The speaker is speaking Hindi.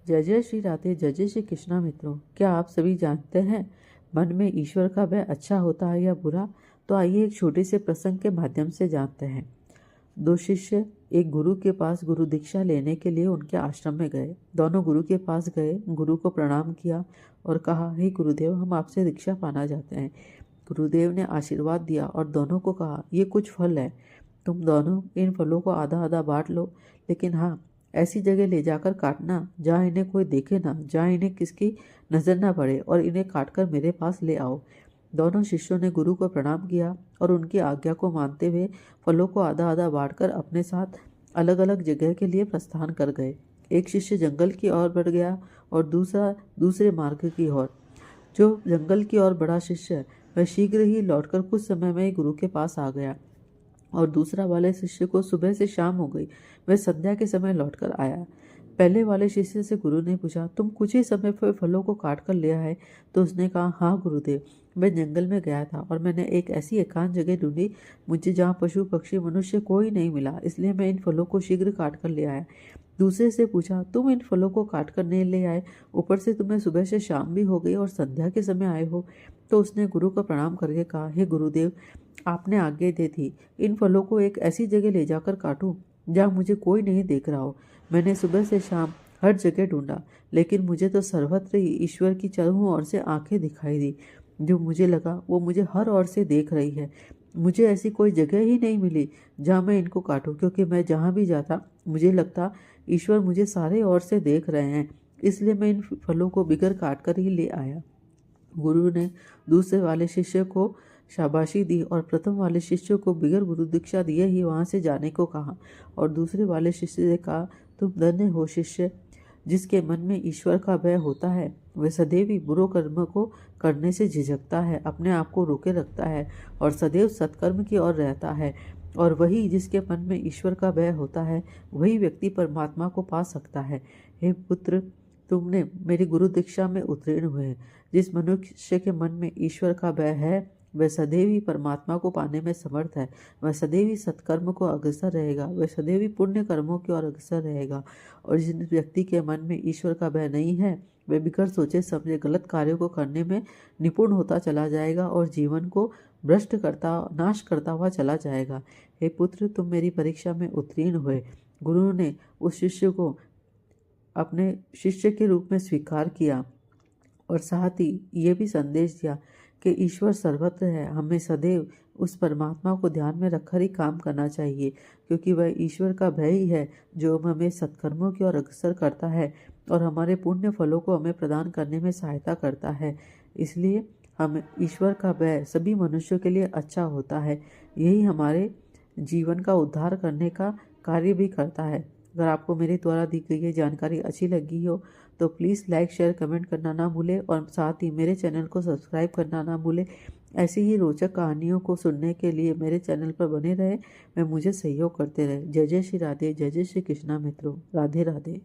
जय जय श्री राधे, जय जय श्री कृष्णा। मित्रों, क्या आप सभी जानते हैं मन में ईश्वर का भय अच्छा होता है या बुरा? तो आइए एक छोटे से प्रसंग के माध्यम से जानते हैं। दो शिष्य एक गुरु के पास गुरु दीक्षा लेने के लिए उनके आश्रम में गए। दोनों गुरु के पास गए, गुरु को प्रणाम किया और कहा, हे गुरुदेव, हम आपसे दीक्षा पाना चाहते हैं। गुरुदेव ने आशीर्वाद दिया और दोनों को कहा, ये कुछ फल है, तुम दोनों इन फलों को आधा आधा बांट लो, लेकिन हाँ, ऐसी जगह ले जाकर काटना जहाँ इन्हें कोई देखे ना, जहाँ इन्हें किसकी नजर ना पड़े, और इन्हें काटकर मेरे पास ले आओ। दोनों शिष्यों ने गुरु को प्रणाम किया और उनकी आज्ञा को मानते हुए फलों को आधा आधा बांटकर अपने साथ अलग अलग जगह के लिए प्रस्थान कर गए। एक शिष्य जंगल की ओर बढ़ गया और दूसरा दूसरे मार्ग की ओर। जो जंगल की ओर बड़ा शिष्य वह शीघ्र ही लौटकर कुछ समय में ही गुरु के पास आ गया, और दूसरा वाले शिष्य को सुबह से शाम हो गई, वह संध्या के समय लौटकर आया। पहले वाले शिष्य से गुरु ने पूछा, तुम कुछ ही समय पर फलों को काट कर ले आए? तो उसने कहा, हाँ गुरुदेव, मैं जंगल में गया था और मैंने एक ऐसी एकांत जगह ढूंढी मुझे जहाँ पशु पक्षी मनुष्य कोई नहीं मिला, इसलिए मैं इन फलों को शीघ्र काट कर ले आया। दूसरे से पूछा, तुम इन फलों को काट कर नहीं ले आए, ऊपर से तुम्हें सुबह से शाम भी हो गई और संध्या के समय आए हो? तो उसने गुरु को प्रणाम करके कहा, हे गुरुदेव, आपने आज्ञा दी थी इन फलों को एक ऐसी जगह ले जाकर काटूं जहाँ मुझे कोई नहीं देख रहा हो। मैंने सुबह से शाम हर जगह ढूंढा, लेकिन मुझे तो सर्वत्र ही ईश्वर की चारों ओर से आंखें दिखाई दी। जो मुझे लगा वो मुझे हर ओर से देख रही है। मुझे ऐसी कोई जगह ही नहीं मिली जहाँ मैं इनको काटूं, क्योंकि मैं जहाँ भी जाता मुझे लगता ईश्वर मुझे सारे ओर से देख रहे हैं, इसलिए मैं इन फलों को बिगर काट कर ही ले आया। गुरु ने दूसरे वाले शिष्य को शाबाशी दी और प्रथम वाले शिष्य को बिगर गुरु दीक्षा दिए ही वहां से जाने को कहा, और दूसरे वाले शिष्य से कहा, तुम धन्य हो शिष्य, जिसके मन में ईश्वर का भय होता है। वह सदैव ही बुरे कर्म को करने से झिझकता है, अपने आप को रोके रखता है और सदैव सत्कर्म की ओर रहता है। और वही जिसके मन में ईश्वर का भय होता है, वही व्यक्ति परमात्मा को पा सकता है। हे पुत्र, तुमने मेरी गुरु दीक्षा में उत्तीर्ण हुए। जिस मनुष्य के मन में ईश्वर का भय है, वह सदैव ही परमात्मा को पाने में समर्थ है। वह सदैव ही सत्कर्म को अग्रसर रहेगा, वह सदैव ही पुण्य कर्मों की ओर अग्रसर रहेगा। और जिस व्यक्ति के मन में ईश्वर का भय नहीं है, वह बिगर सोचे समझे गलत कार्यों को करने में निपुण होता चला जाएगा और जीवन को भ्रष्ट करता नाश करता हुआ चला जाएगा। हे पुत्र, तुम मेरी परीक्षा में उत्तीर्ण हुए। गुरु ने उस शिष्य को अपने शिष्य के रूप में स्वीकार किया और साथ ही ये भी संदेश दिया कि ईश्वर सर्वत्र है। हमें सदैव उस परमात्मा को ध्यान में रखकर ही काम करना चाहिए, क्योंकि वह ईश्वर का भय ही है जो हमें सत्कर्मों की ओर अग्रसर करता है और हमारे पुण्य फलों को हमें प्रदान करने में सहायता करता है। इसलिए हमें ईश्वर का भय सभी मनुष्यों के लिए अच्छा होता है। यही हमारे जीवन का उद्धार करने का कार्य भी करता है। अगर आपको मेरे द्वारा दी गई ये जानकारी अच्छी लगी हो तो प्लीज़ लाइक शेयर कमेंट करना ना भूलें और साथ ही मेरे चैनल को सब्सक्राइब करना ना भूलें। ऐसी ही रोचक कहानियों को सुनने के लिए मेरे चैनल पर बने रहें, मैं मुझे सहयोग करते रहें। जय जय श्री राधे, जय जय श्री कृष्णा। मित्रों, राधे राधे।